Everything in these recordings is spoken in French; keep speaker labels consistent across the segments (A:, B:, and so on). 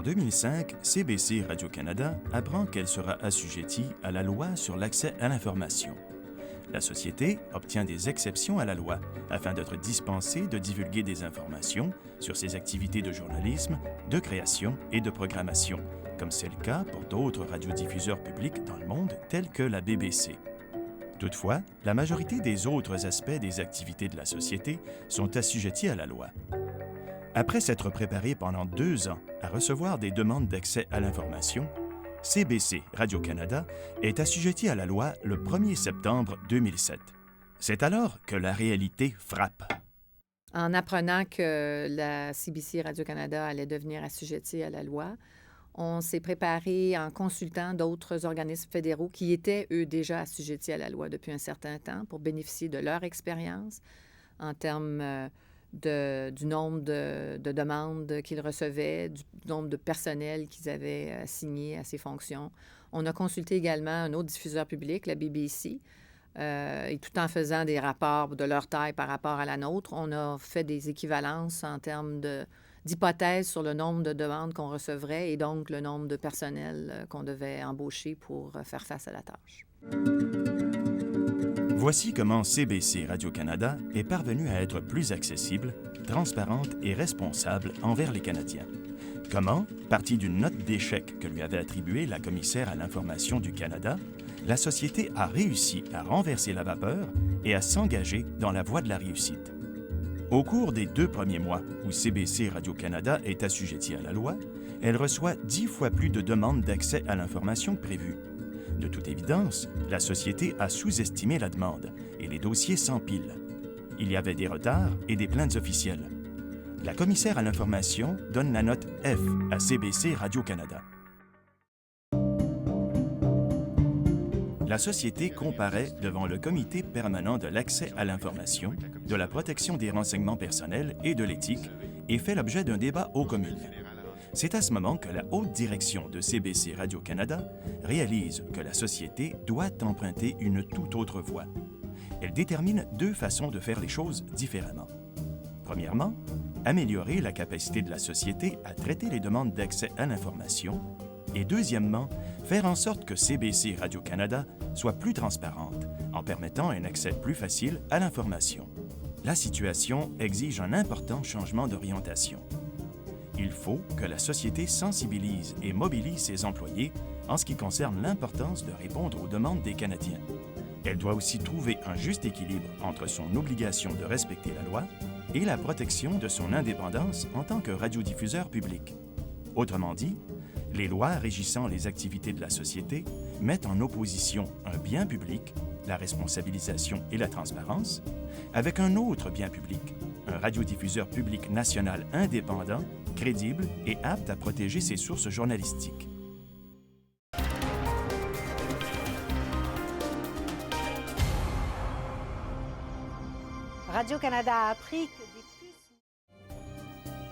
A: 2005, CBC Radio-Canada apprend qu'elle sera assujettie à la loi sur l'accès à l'information. La société obtient des exceptions à la loi afin d'être dispensée de divulguer des informations sur ses activités de journalisme, de création et de programmation, comme c'est le cas pour d'autres radiodiffuseurs publics dans le monde tels que la BBC. Toutefois, la majorité des autres aspects des activités de la société sont assujettis à la loi. Après s'être préparé pendant 2 ans à recevoir des demandes d'accès à l'information, CBC Radio-Canada est assujetti à la loi le 1er septembre 2007. C'est alors que la réalité frappe.
B: En apprenant que la CBC Radio-Canada allait devenir assujettie à la loi, on s'est préparé en consultant d'autres organismes fédéraux qui étaient, eux, déjà assujettis à la loi depuis un certain temps pour bénéficier de leur expérience en termes du nombre de demandes qu'ils recevaient, du nombre de personnel qu'ils avaient assigné à ces fonctions. On a consulté également un autre diffuseur public, la BBC, et tout en faisant des rapports de leur taille par rapport à la nôtre, on a fait des équivalences en termes d'hypothèses sur le nombre de demandes qu'on recevrait et donc le nombre de personnel qu'on devait embaucher pour faire face à la tâche.
A: Voici comment CBC Radio-Canada est parvenue à être plus accessible, transparente et responsable envers les Canadiens. Comment, partie d'une note d'échec que lui avait attribuée la commissaire à l'information du Canada, la société a réussi à renverser la vapeur et à s'engager dans la voie de la réussite. Au cours des 2 premiers mois où CBC Radio-Canada est assujettie à la loi, elle reçoit 10 fois plus de demandes d'accès à l'information que prévu. De toute évidence, la société a sous-estimé la demande et les dossiers s'empilent. Il y avait des retards et des plaintes officielles. La commissaire à l'information donne la note F à CBC Radio-Canada. La société comparaît devant le Comité permanent de l'accès à l'information, de la protection des renseignements personnels et de l'éthique et fait l'objet d'un débat aux communes. C'est à ce moment que la haute direction de CBC Radio-Canada réalise que la société doit emprunter une toute autre voie. Elle détermine 2 façons de faire les choses différemment. Premièrement, améliorer la capacité de la société à traiter les demandes d'accès à l'information. Et deuxièmement, faire en sorte que CBC Radio-Canada soit plus transparente en permettant un accès plus facile à l'information. La situation exige un important changement d'orientation. Il faut que la société sensibilise et mobilise ses employés en ce qui concerne l'importance de répondre aux demandes des Canadiens. Elle doit aussi trouver un juste équilibre entre son obligation de respecter la loi et la protection de son indépendance en tant que radiodiffuseur public. Autrement dit, les lois régissant les activités de la société mettent en opposition un bien public, la responsabilisation et la transparence, avec un autre bien public, un radiodiffuseur public national indépendant, crédible et apte à protéger ses sources journalistiques.
C: Radio-Canada a appris que des puces...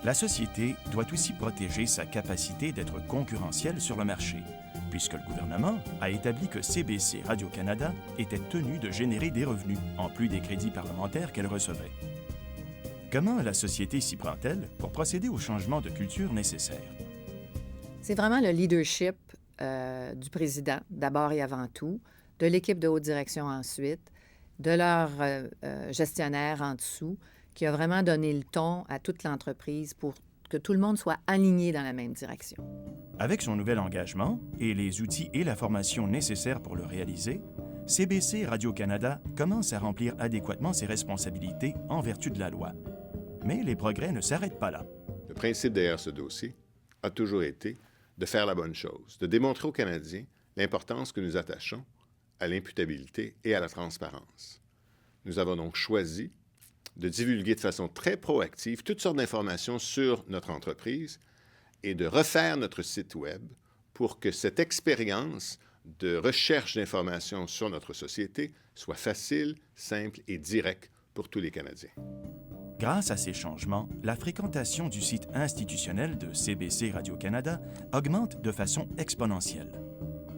A: La société doit aussi protéger sa capacité d'être concurrentielle sur le marché, puisque le gouvernement a établi que CBC Radio-Canada était tenu de générer des revenus, en plus des crédits parlementaires qu'elle recevait. Comment la société s'y prend-elle pour procéder au changement de culture nécessaire?
B: C'est vraiment le leadership du président, d'abord et avant tout, de l'équipe de haute direction ensuite, de leur gestionnaire en dessous, qui a vraiment donné le ton à toute l'entreprise pour que tout le monde soit aligné dans la même direction.
A: Avec son nouvel engagement et les outils et la formation nécessaires pour le réaliser, CBC Radio-Canada commence à remplir adéquatement ses responsabilités en vertu de la loi. Mais les progrès ne s'arrêtent pas là.
D: Le principe derrière ce dossier a toujours été de faire la bonne chose, de démontrer aux Canadiens l'importance que nous attachons à l'imputabilité et à la transparence. Nous avons donc choisi de divulguer de façon très proactive toutes sortes d'informations sur notre entreprise et de refaire notre site Web pour que cette expérience de recherche d'informations sur notre société soit facile, simple et directe pour tous les Canadiens.
A: Grâce à ces changements, la fréquentation du site institutionnel de CBC Radio-Canada augmente de façon exponentielle.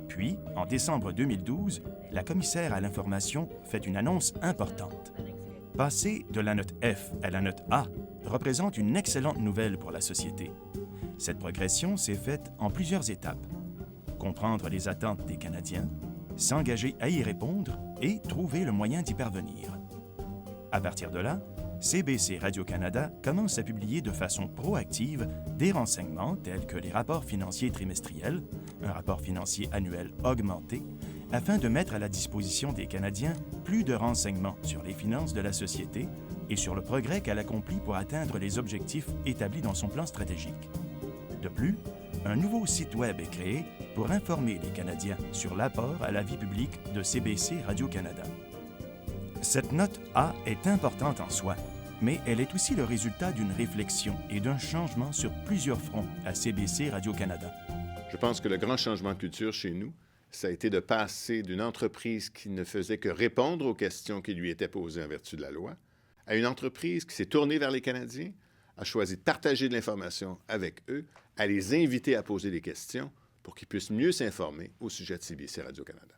A: Puis, en décembre 2012, la commissaire à l'information fait une annonce importante. Passer de la note F à la note A représente une excellente nouvelle pour la société. Cette progression s'est faite en plusieurs étapes. Comprendre les attentes des Canadiens, s'engager à y répondre et trouver le moyen d'y parvenir. À partir de là, CBC Radio-Canada commence à publier de façon proactive des renseignements tels que les rapports financiers trimestriels, un rapport financier annuel augmenté, afin de mettre à la disposition des Canadiens plus de renseignements sur les finances de la société et sur le progrès qu'elle accomplit pour atteindre les objectifs établis dans son plan stratégique. De plus, un nouveau site Web est créé pour informer les Canadiens sur l'apport à la vie publique de CBC Radio-Canada. Cette note A est importante en soi, mais elle est aussi le résultat d'une réflexion et d'un changement sur plusieurs fronts à CBC Radio-Canada.
D: Je pense que le grand changement de culture chez nous, ça a été de passer d'une entreprise qui ne faisait que répondre aux questions qui lui étaient posées en vertu de la loi, à une entreprise qui s'est tournée vers les Canadiens, a choisi de partager de l'information avec eux, à les inviter à poser des questions pour qu'ils puissent mieux s'informer au sujet de CBC Radio-Canada.